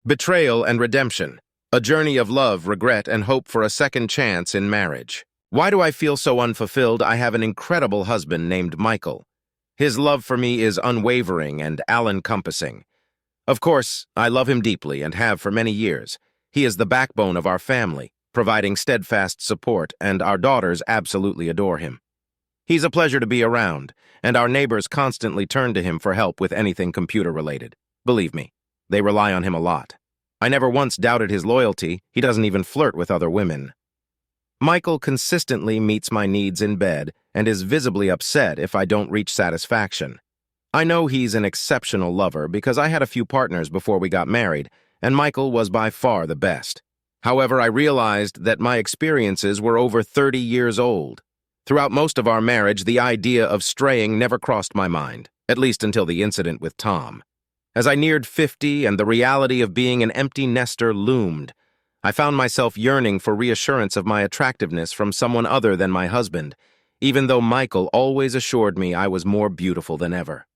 Betrayal and redemption. A journey of love, regret, and hope for a second chance in marriage. Why do I feel so unfulfilled? I have an incredible husband named Michael. His love for me is unwavering and all-encompassing. Of course, I love him deeply and have for many years. He is the backbone of our family, providing steadfast support, and our daughters absolutely adore him. He's a pleasure to be around, and our neighbors constantly turn to him for help with anything computer-related. Believe me, they rely on him a lot. I never once doubted his loyalty. He doesn't even flirt with other women. Michael consistently meets my needs in bed and is visibly upset if I don't reach satisfaction. I know he's an exceptional lover because I had a few partners before we got married, and Michael was by far the best. However, I realized that my experiences were over 30 years old. Throughout most of our marriage, the idea of straying never crossed my mind, at least until the incident with Tom. As I neared 50 and the reality of being an empty nester loomed, I found myself yearning for reassurance of my attractiveness from someone other than my husband, even though Michael always assured me I was more beautiful than ever.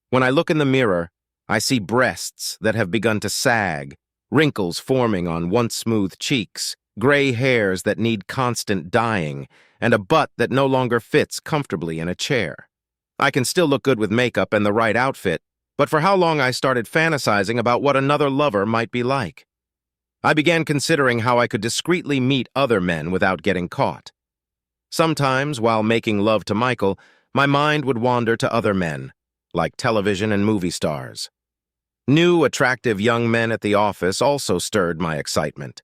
When I look in the mirror, I see breasts that have begun to sag, wrinkles forming on once smooth cheeks, gray hairs that need constant dyeing, and a butt that no longer fits comfortably in a chair. I can still look good with makeup and the right outfit, but for how long I started fantasizing about what another lover might be like. I began considering how I could discreetly meet other men without getting caught. Sometimes, while making love to Michael, my mind would wander to other men, like television and movie stars. New, attractive young men at the office also stirred my excitement.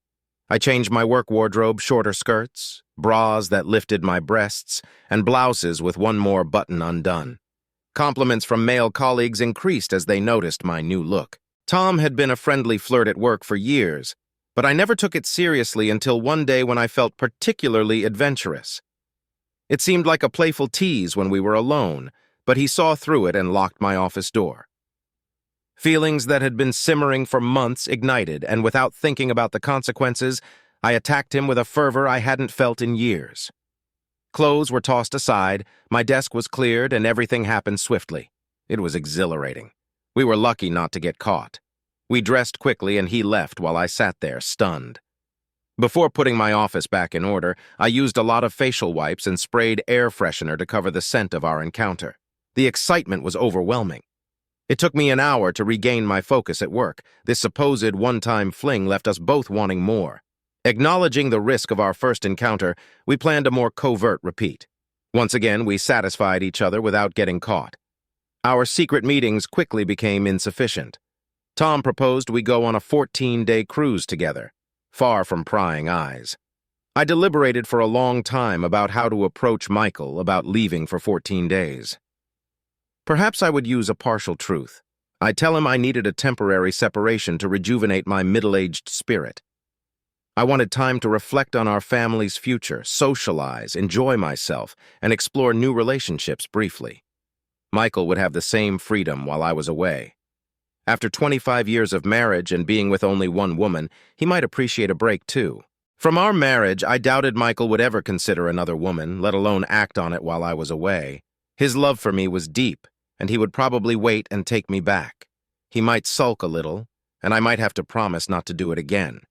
I changed my work wardrobe, shorter skirts, bras that lifted my breasts, and blouses with one more button undone. Compliments from male colleagues increased as they noticed my new look. Tom had been a friendly flirt at work for years, but I never took it seriously until one day when I felt particularly adventurous. It seemed like a playful tease when we were alone, but he saw through it and locked my office door. Feelings that had been simmering for months ignited, and without thinking about the consequences, I attacked him with a fervor I hadn't felt in years. Clothes were tossed aside, my desk was cleared, and everything happened swiftly. It was exhilarating. We were lucky not to get caught. We dressed quickly, and he left while I sat there, stunned. Before putting my office back in order, I used a lot of facial wipes and sprayed air freshener to cover the scent of our encounter. The excitement was overwhelming. It took me an hour to regain my focus at work. This supposed one-time fling left us both wanting more. Acknowledging the risk of our first encounter, we planned a more covert repeat. Once again, we satisfied each other without getting caught. Our secret meetings quickly became insufficient. Tom proposed we go on a 14-day cruise together, far from prying eyes. I deliberated for a long time about how to approach Michael about leaving for 14 days. Perhaps I would use a partial truth. I'd tell him I needed a temporary separation to rejuvenate my middle-aged spirit. I wanted time to reflect on our family's future, socialize, enjoy myself, and explore new relationships briefly. Michael would have the same freedom while I was away. After 25 years of marriage and being with only one woman, he might appreciate a break too. From our marriage, I doubted Michael would ever consider another woman, let alone act on it while I was away. His love for me was deep, and he would probably wait and take me back. He might sulk a little, and I might have to promise not to do it again.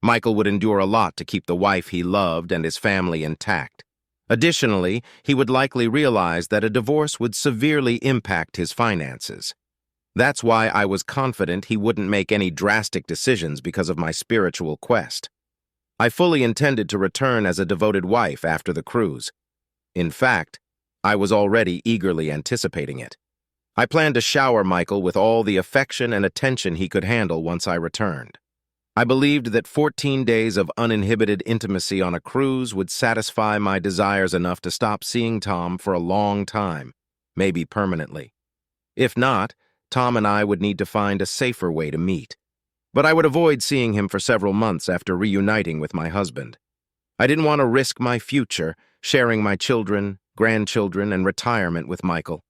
Michael would endure a lot to keep the wife he loved and his family intact. Additionally, he would likely realize that a divorce would severely impact his finances. That's why I was confident he wouldn't make any drastic decisions because of my spiritual quest. I fully intended to return as a devoted wife after the cruise. In fact, I was already eagerly anticipating it. I planned to shower Michael with all the affection and attention he could handle once I returned. I believed that 14 days of uninhibited intimacy on a cruise would satisfy my desires enough to stop seeing Tom for a long time, maybe permanently. If not, Tom and I would need to find a safer way to meet. But I would avoid seeing him for several months after reuniting with my husband. I didn't want to risk my future, sharing my children, grandchildren, and retirement with Michael.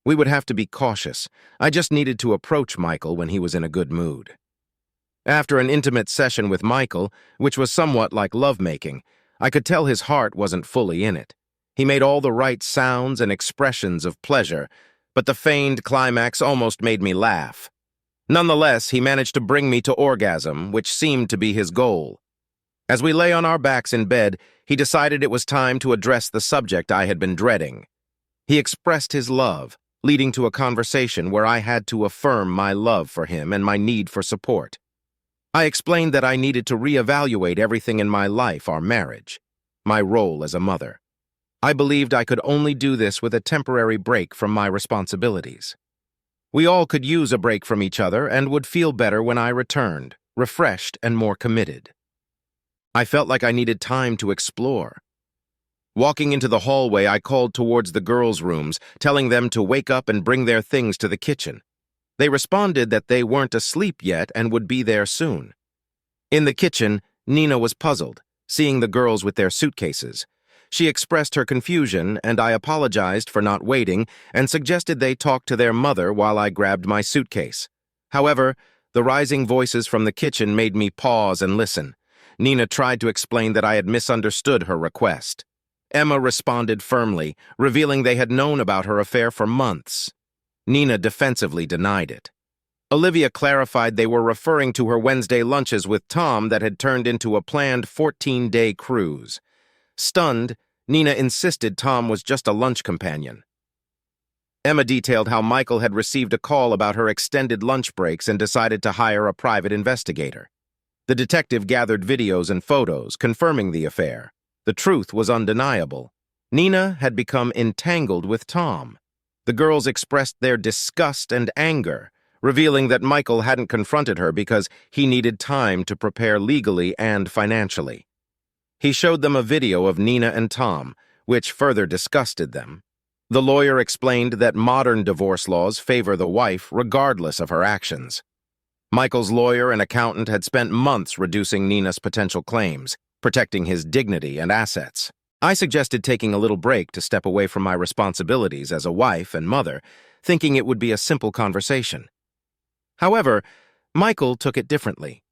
We would have to be cautious. I just needed to approach Michael when he was in a good mood. After an intimate session with Michael, which was somewhat like lovemaking, I could tell his heart wasn't fully in it. He made all the right sounds and expressions of pleasure, but the feigned climax almost made me laugh. Nonetheless, he managed to bring me to orgasm, which seemed to be his goal. As we lay on our backs in bed, he decided it was time to address the subject I had been dreading. He expressed his love, leading to a conversation where I had to affirm my love for him and my need for support. I explained that I needed to reevaluate everything in my life, our marriage, my role as a mother. I believed I could only do this with a temporary break from my responsibilities. We all could use a break from each other and would feel better when I returned, refreshed and more committed. I felt like I needed time to explore. Walking into the hallway, I called towards the girls' rooms, telling them to wake up and bring their things to the kitchen. They responded that they weren't asleep yet and would be there soon. In the kitchen, Nina was puzzled, seeing the girls with their suitcases. She expressed her confusion, and I apologized for not waiting and suggested they talk to their mother while I grabbed my suitcase. However, the rising voices from the kitchen made me pause and listen. Nina tried to explain that I had misunderstood her request. Emma responded firmly, revealing they had known about her affair for months. Nina defensively denied it. Olivia clarified they were referring to her Wednesday lunches with Tom that had turned into a planned 14-day cruise. Stunned, Nina insisted Tom was just a lunch companion. Emma detailed how Michael had received a call about her extended lunch breaks and decided to hire a private investigator. The detective gathered videos and photos, confirming the affair. The truth was undeniable. Nina had become entangled with Tom. The girls expressed their disgust and anger, revealing that Michael hadn't confronted her because he needed time to prepare legally and financially. He showed them a video of Nina and Tom, which further disgusted them. The lawyer explained that modern divorce laws favor the wife regardless of her actions. Michael's lawyer and accountant had spent months reducing Nina's potential claims, protecting his dignity and assets. I suggested taking a little break to step away from my responsibilities as a wife and mother, thinking it would be a simple conversation. However, Michael took it differently.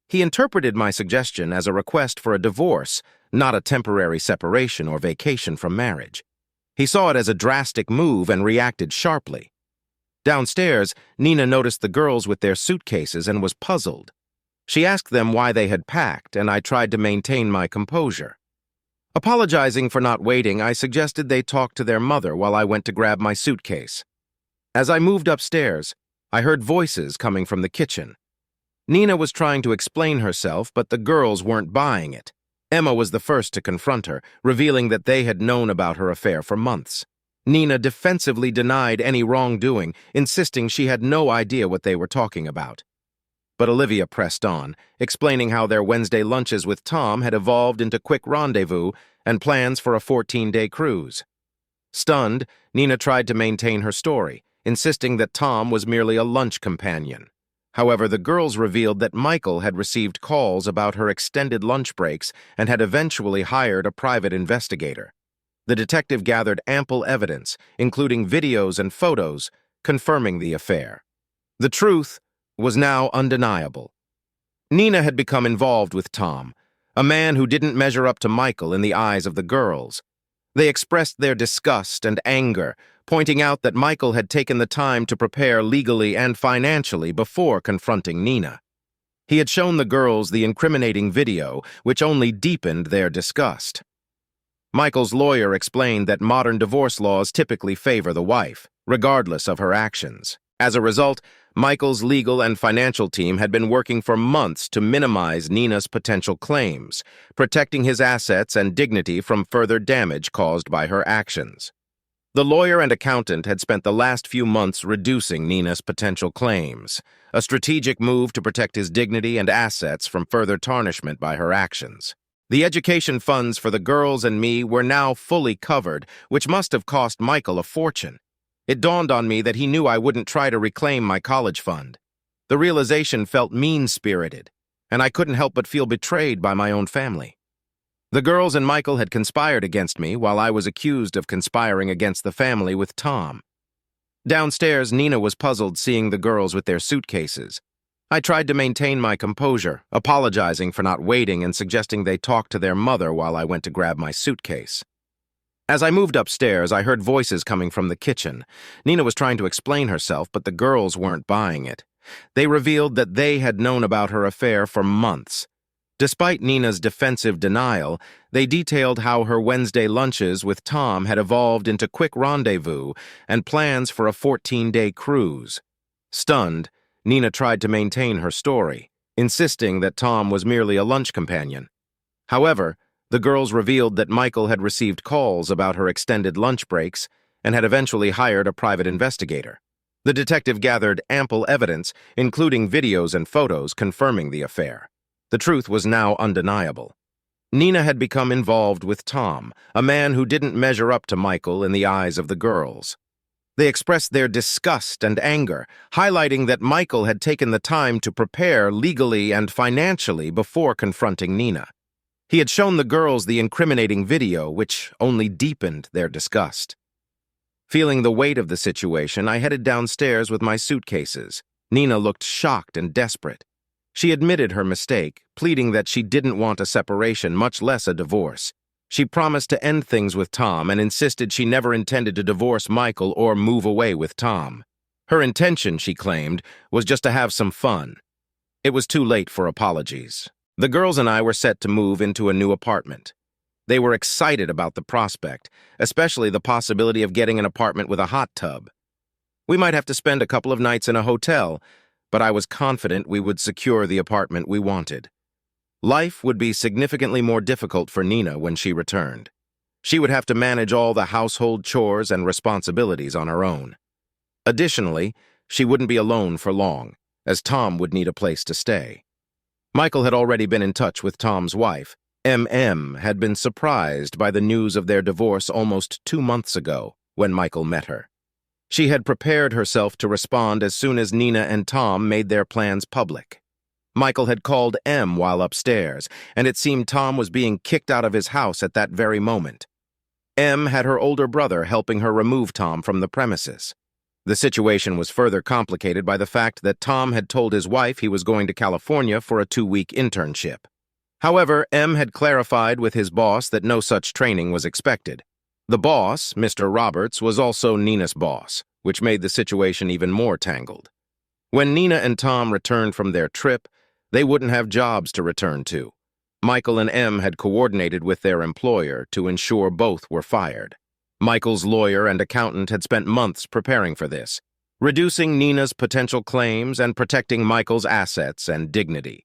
He interpreted my suggestion as a request for a divorce, not a temporary separation or vacation from marriage. He saw it as a drastic move and reacted sharply. Downstairs, Nina noticed the girls with their suitcases and was puzzled. She asked them why they had packed, and I tried to maintain my composure. Apologizing for not waiting, I suggested they talk to their mother while I went to grab my suitcase. As I moved upstairs, I heard voices coming from the kitchen. Nina was trying to explain herself, but the girls weren't buying it. Emma was the first to confront her, revealing that they had known about her affair for months. Nina defensively denied any wrongdoing, insisting she had no idea what they were talking about. But Olivia pressed on, explaining how their Wednesday lunches with Tom had evolved into quick rendezvous and plans for a 14-day cruise. Stunned, Nina tried to maintain her story, insisting that Tom was merely a lunch companion. However, the girls revealed that Michael had received calls about her extended lunch breaks and had eventually hired a private investigator. The detective gathered ample evidence, including videos and photos, confirming the affair. The truth was now undeniable. Nina had become involved with Tom, a man who didn't measure up to Michael in the eyes of the girls. They expressed their disgust and anger, pointing out that Michael had taken the time to prepare legally and financially before confronting Nina. He had shown the girls the incriminating video, which only deepened their disgust. Michael's lawyer explained that modern divorce laws typically favor the wife, regardless of her actions. As a result, Michael's legal and financial team had been working for months to minimize Nina's potential claims, protecting his assets and dignity from further damage caused by her actions. The lawyer and accountant had spent the last few months reducing Nina's potential claims, a strategic move to protect his dignity and assets from further tarnishment by her actions. The education funds for the girls and me were now fully covered, which must have cost Michael a fortune. It dawned on me that he knew I wouldn't try to reclaim my college fund. The realization felt mean-spirited, and I couldn't help but feel betrayed by my own family. The girls and Michael had conspired against me while I was accused of conspiring against the family with Tom. Downstairs, Nina was puzzled seeing the girls with their suitcases. I tried to maintain my composure, apologizing for not waiting and suggesting they talk to their mother while I went to grab my suitcase. As I moved upstairs, I heard voices coming from the kitchen. Nina was trying to explain herself, but the girls weren't buying it. They revealed that they had known about her affair for months. Despite Nina's defensive denial, they detailed how her Wednesday lunches with Tom had evolved into quick rendezvous and plans for a 14-day cruise. Stunned, Nina tried to maintain her story, insisting that Tom was merely a lunch companion. However, the girls revealed that Michael had received calls about her extended lunch breaks and had eventually hired a private investigator. The detective gathered ample evidence, including videos and photos confirming the affair. The truth was now undeniable. Nina had become involved with Tom, a man who didn't measure up to Michael in the eyes of the girls. They expressed their disgust and anger, highlighting that Michael had taken the time to prepare legally and financially before confronting Nina. He had shown the girls the incriminating video, which only deepened their disgust. Feeling the weight of the situation, I headed downstairs with my suitcases. Nina looked shocked and desperate. She admitted her mistake, pleading that she didn't want a separation, much less a divorce. She promised to end things with Tom and insisted she never intended to divorce Michael or move away with Tom. Her intention, she claimed, was just to have some fun. It was too late for apologies. The girls and I were set to move into a new apartment. They were excited about the prospect, especially the possibility of getting an apartment with a hot tub. We might have to spend a couple of nights in a hotel, but I was confident we would secure the apartment we wanted. Life would be significantly more difficult for Nina when she returned. She would have to manage all the household chores and responsibilities on her own. Additionally, she wouldn't be alone for long, as Tom would need a place to stay. Michael had already been in touch with Tom's wife. M.M. had been surprised by the news of their divorce almost 2 months ago when Michael met her. She had prepared herself to respond as soon as Nina and Tom made their plans public. Michael had called M while upstairs, and it seemed Tom was being kicked out of his house at that very moment. M had her older brother helping her remove Tom from the premises. The situation was further complicated by the fact that Tom had told his wife he was going to California for a 2-week internship. However, M had clarified with his boss that no such training was expected. The boss, Mr. Roberts, was also Nina's boss, which made the situation even more tangled. When Nina and Tom returned from their trip, they wouldn't have jobs to return to. Michael and M had coordinated with their employer to ensure both were fired. Michael's lawyer and accountant had spent months preparing for this, reducing Nina's potential claims and protecting Michael's assets and dignity.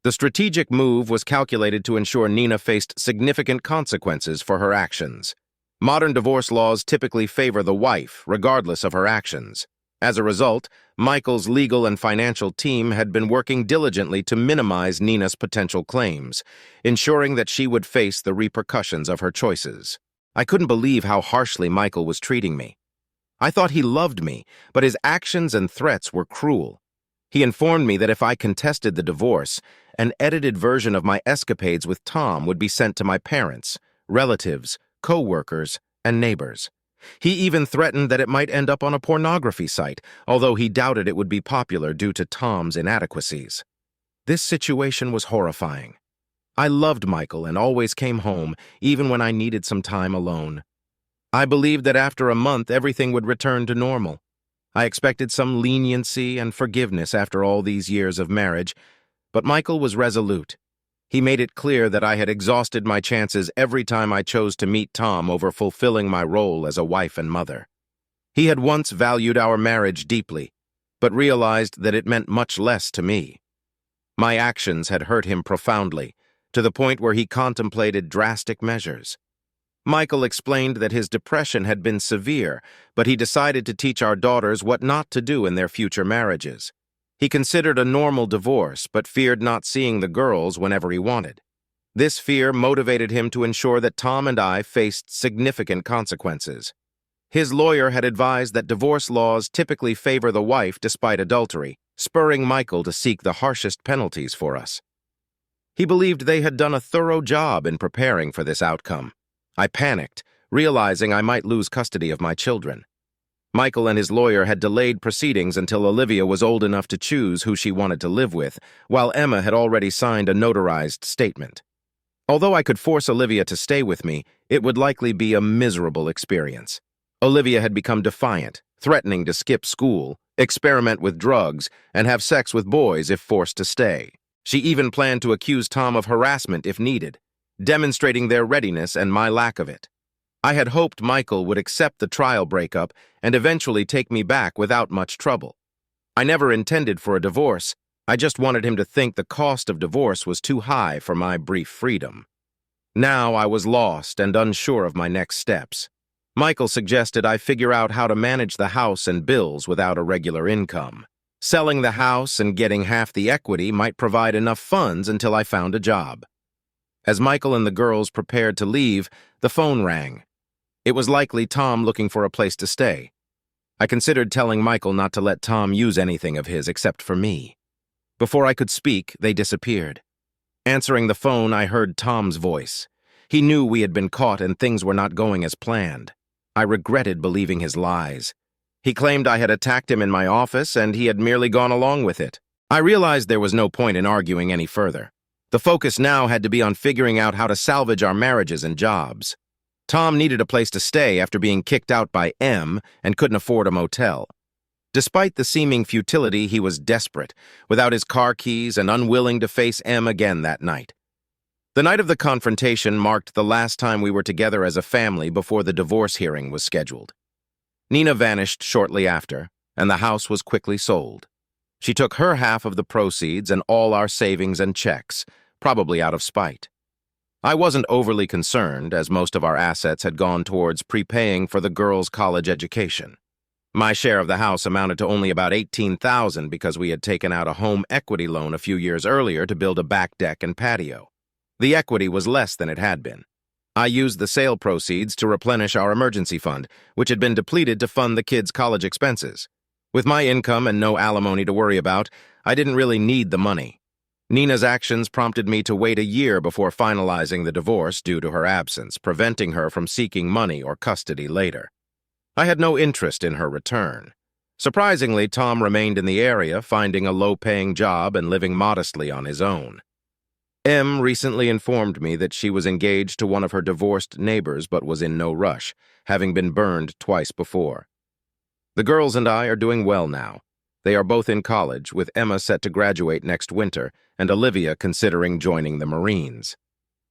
The strategic move was calculated to ensure Nina faced significant consequences for her actions. Modern divorce laws typically favor the wife, regardless of her actions. As a result, Michael's legal and financial team had been working diligently to minimize Nina's potential claims, ensuring that she would face the repercussions of her choices. I couldn't believe how harshly Michael was treating me. I thought he loved me, but his actions and threats were cruel. He informed me that if I contested the divorce, an edited version of my escapades with Tom would be sent to my parents, relatives, co-workers, and neighbors. He even threatened that it might end up on a pornography site, although he doubted it would be popular due to Tom's inadequacies. This situation was horrifying. I loved Michael and always came home, even when I needed some time alone. I believed that after a month everything would return to normal. I expected some leniency and forgiveness after all these years of marriage, but Michael was resolute. He made it clear that I had exhausted my chances every time I chose to meet Tom over fulfilling my role as a wife and mother. He had once valued our marriage deeply, but realized that it meant much less to me. My actions had hurt him profoundly, to the point where he contemplated drastic measures. Michael explained that his depression had been severe, but he decided to teach our daughters what not to do in their future marriages. He considered a normal divorce, but feared not seeing the girls whenever he wanted. This fear motivated him to ensure that Tom and I faced significant consequences. His lawyer had advised that divorce laws typically favor the wife despite adultery, spurring Michael to seek the harshest penalties for us. He believed they had done a thorough job in preparing for this outcome. I panicked, realizing I might lose custody of my children. Michael and his lawyer had delayed proceedings until Olivia was old enough to choose who she wanted to live with, while Emma had already signed a notarized statement. Although I could force Olivia to stay with me, it would likely be a miserable experience. Olivia had become defiant, threatening to skip school, experiment with drugs, and have sex with boys if forced to stay. She even planned to accuse Tom of harassment if needed, demonstrating their readiness and my lack of it. I had hoped Michael would accept the trial breakup and eventually take me back without much trouble. I never intended for a divorce. I just wanted him to think the cost of divorce was too high for my brief freedom. Now I was lost and unsure of my next steps. Michael suggested I figure out how to manage the house and bills without a regular income. Selling the house and getting half the equity might provide enough funds until I found a job. As Michael and the girls prepared to leave, the phone rang. It was likely Tom looking for a place to stay. I considered telling Michael not to let Tom use anything of his except for me. Before I could speak, they disappeared. Answering the phone, I heard Tom's voice. He knew we had been caught and things were not going as planned. I regretted believing his lies. He claimed I had attacked him in my office and he had merely gone along with it. I realized there was no point in arguing any further. The focus now had to be on figuring out how to salvage our marriages and jobs. Tom needed a place to stay after being kicked out by M and couldn't afford a motel. Despite the seeming futility, he was desperate, without his car keys and unwilling to face M again that night. The night of the confrontation marked the last time we were together as a family before the divorce hearing was scheduled. Nina vanished shortly after, and the house was quickly sold. She took her half of the proceeds and all our savings and checks, probably out of spite. I wasn't overly concerned, as most of our assets had gone towards prepaying for the girls' college education. My share of the house amounted to only about $18,000 because we had taken out a home equity loan a few years earlier to build a back deck and patio. The equity was less than it had been. I used the sale proceeds to replenish our emergency fund, which had been depleted to fund the kids' college expenses. With my income and no alimony to worry about, I didn't really need the money. Nina's actions prompted me to wait a year before finalizing the divorce due to her absence, preventing her from seeking money or custody later. I had no interest in her return. Surprisingly, Tom remained in the area, finding a low-paying job and living modestly on his own. M recently informed me that she was engaged to one of her divorced neighbors but was in no rush, having been burned twice before. The girls and I are doing well now. They are both in college, with Emma set to graduate next winter and Olivia considering joining the Marines.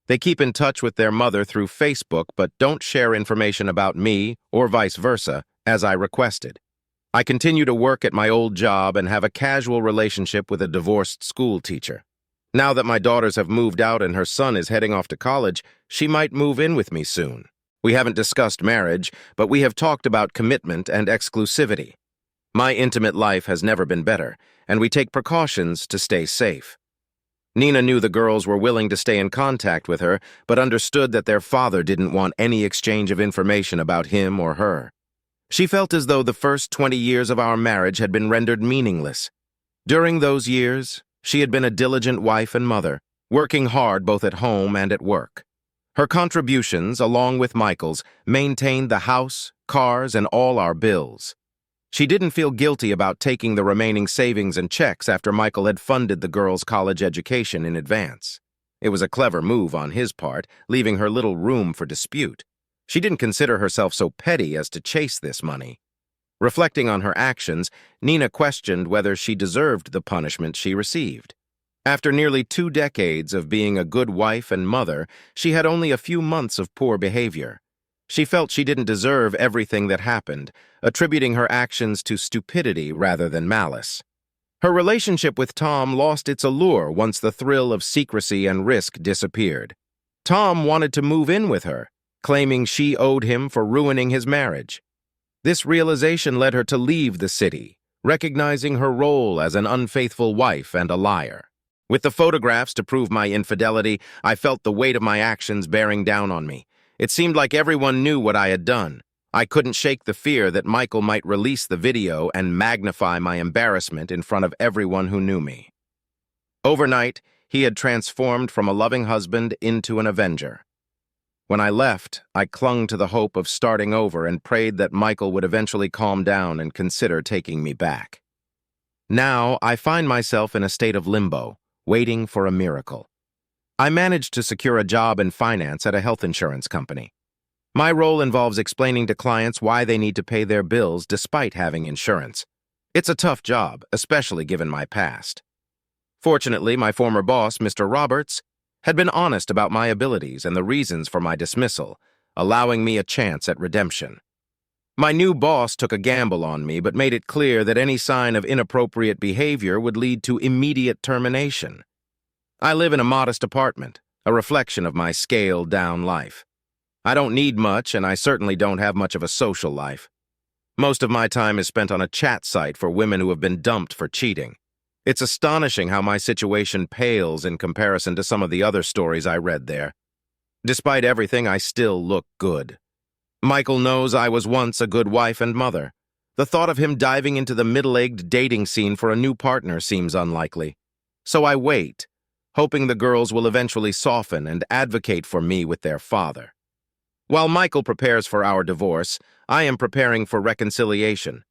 They keep in touch with their mother through Facebook but don't share information about me or vice versa, as I requested. I continue to work at my old job and have a casual relationship with a divorced school teacher. Now that my daughters have moved out and her son is heading off to college, she might move in with me soon. We haven't discussed marriage, but we have talked about commitment and exclusivity. My intimate life has never been better, and we take precautions to stay safe. Nina knew the girls were willing to stay in contact with her, but understood that their father didn't want any exchange of information about him or her. She felt as though the first 20 years of our marriage had been rendered meaningless. During those years, she had been a diligent wife and mother, working hard both at home and at work. Her contributions, along with Michael's, maintained the house, cars, and all our bills. She didn't feel guilty about taking the remaining savings and checks after Michael had funded the girls' college education in advance. It was a clever move on his part, leaving her little room for dispute. She didn't consider herself so petty as to chase this money. Reflecting on her actions, Nina questioned whether she deserved the punishment she received. After nearly 2 decades of being a good wife and mother, she had only a few months of poor behavior. She felt she didn't deserve everything that happened, attributing her actions to stupidity rather than malice. Her relationship with Tom lost its allure once the thrill of secrecy and risk disappeared. Tom wanted to move in with her, claiming she owed him for ruining his marriage. This realization led her to leave the city, recognizing her role as an unfaithful wife and a liar. With the photographs to prove my infidelity, I felt the weight of my actions bearing down on me. It seemed like everyone knew what I had done. I couldn't shake the fear that Michael might release the video and magnify my embarrassment in front of everyone who knew me. Overnight, he had transformed from a loving husband into an avenger. When I left, I clung to the hope of starting over and prayed that Michael would eventually calm down and consider taking me back. Now, I find myself in a state of limbo, waiting for a miracle. I managed to secure a job in finance at a health insurance company. My role involves explaining to clients why they need to pay their bills despite having insurance. It's a tough job, especially given my past. Fortunately, my former boss, Mr. Roberts, had been honest about my abilities and the reasons for my dismissal, allowing me a chance at redemption. My new boss took a gamble on me but made it clear that any sign of inappropriate behavior would lead to immediate termination. I live in a modest apartment, a reflection of my scaled-down life. I don't need much, and I certainly don't have much of a social life. Most of my time is spent on a chat site for women who have been dumped for cheating. It's astonishing how my situation pales in comparison to some of the other stories I read there. Despite everything, I still look good. Michael knows I was once a good wife and mother. The thought of him diving into the middle-aged dating scene for a new partner seems unlikely. So I wait, hoping the girls will eventually soften and advocate for me with their father. While Michael prepares for our divorce, I am preparing for reconciliation.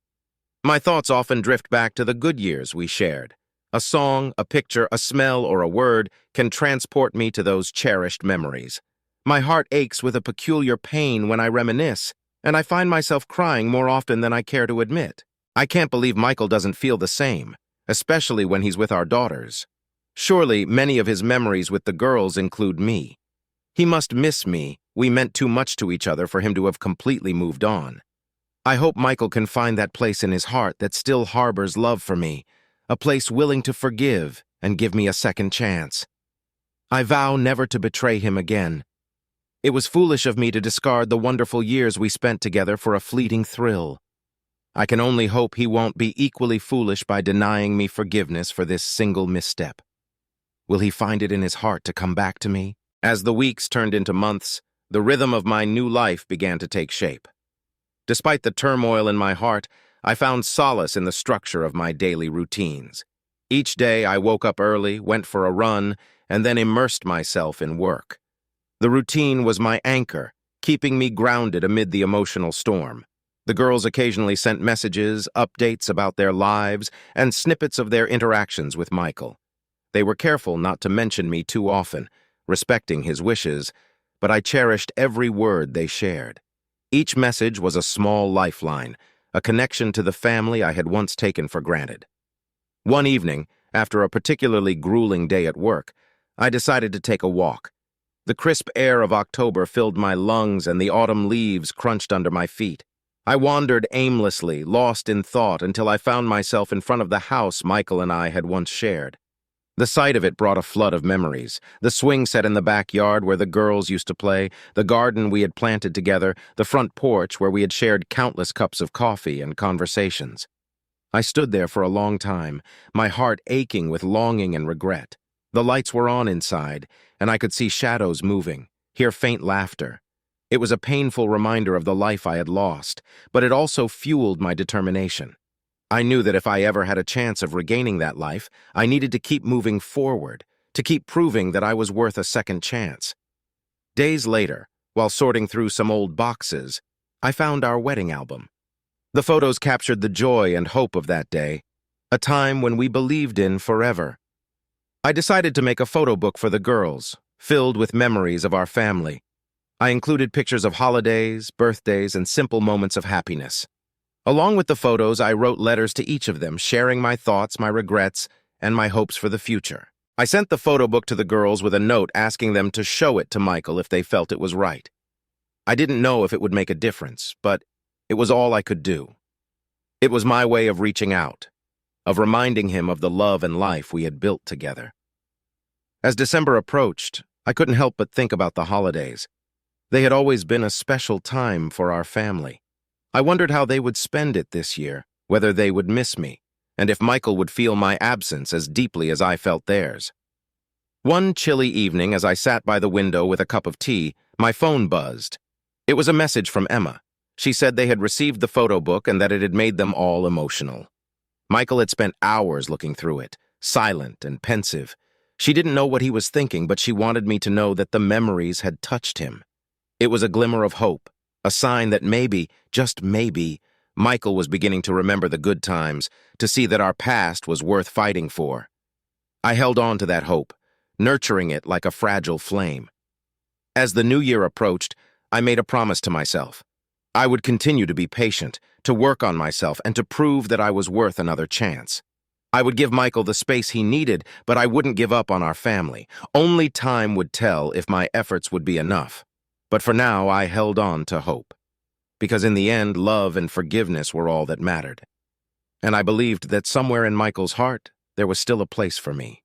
My thoughts often drift back to the good years we shared. A song, a picture, a smell, or a word can transport me to those cherished memories. My heart aches with a peculiar pain when I reminisce, and I find myself crying more often than I care to admit. I can't believe Michael doesn't feel the same, especially when he's with our daughters. Surely many of his memories with the girls include me. He must miss me. We meant too much to each other for him to have completely moved on. I hope Michael can find that place in his heart that still harbors love for me, a place willing to forgive and give me a second chance. I vow never to betray him again. It was foolish of me to discard the wonderful years we spent together for a fleeting thrill. I can only hope he won't be equally foolish by denying me forgiveness for this single misstep. Will he find it in his heart to come back to me? As the weeks turned into months, the rhythm of my new life began to take shape. Despite the turmoil in my heart, I found solace in the structure of my daily routines. Each day I woke up early, went for a run, and then immersed myself in work. The routine was my anchor, keeping me grounded amid the emotional storm. The girls occasionally sent messages, updates about their lives, and snippets of their interactions with Michael. They were careful not to mention me too often, respecting his wishes, but I cherished every word they shared. Each message was a small lifeline, a connection to the family I had once taken for granted. One evening, after a particularly grueling day at work, I decided to take a walk. The crisp air of October filled my lungs and the autumn leaves crunched under my feet. I wandered aimlessly, lost in thought, until I found myself in front of the house Michael and I had once shared. The sight of it brought a flood of memories. The swing set in the backyard where the girls used to play, the garden we had planted together, the front porch where we had shared countless cups of coffee and conversations. I stood there for a long time, my heart aching with longing and regret. The lights were on inside, and I could see shadows moving, hear faint laughter. It was a painful reminder of the life I had lost, but it also fueled my determination. I knew that if I ever had a chance of regaining that life, I needed to keep moving forward, to keep proving that I was worth a second chance. Days later, while sorting through some old boxes, I found our wedding album. The photos captured the joy and hope of that day, a time when we believed in forever. I decided to make a photo book for the girls, filled with memories of our family. I included pictures of holidays, birthdays, and simple moments of happiness. Along with the photos, I wrote letters to each of them, sharing my thoughts, my regrets, and my hopes for the future. I sent the photo book to the girls with a note asking them to show it to Michael if they felt it was right. I didn't know if it would make a difference, but it was all I could do. It was my way of reaching out, of reminding him of the love and life we had built together. As December approached, I couldn't help but think about the holidays. They had always been a special time for our family. I wondered how they would spend it this year, whether they would miss me, and if Michael would feel my absence as deeply as I felt theirs. One chilly evening, as I sat by the window with a cup of tea, my phone buzzed. It was a message from Emma. She said they had received the photo book and that it had made them all emotional. Michael had spent hours looking through it, silent and pensive. She didn't know what he was thinking, but she wanted me to know that the memories had touched him. It was a glimmer of hope, a sign that maybe, just maybe, Michael was beginning to remember the good times, to see that our past was worth fighting for. I held on to that hope, nurturing it like a fragile flame. As the new year approached, I made a promise to myself. I would continue to be patient, to work on myself, and to prove that I was worth another chance. I would give Michael the space he needed, but I wouldn't give up on our family. Only time would tell if my efforts would be enough. But for now, I held on to hope. Because in the end, love and forgiveness were all that mattered. And I believed that somewhere in Michael's heart, there was still a place for me.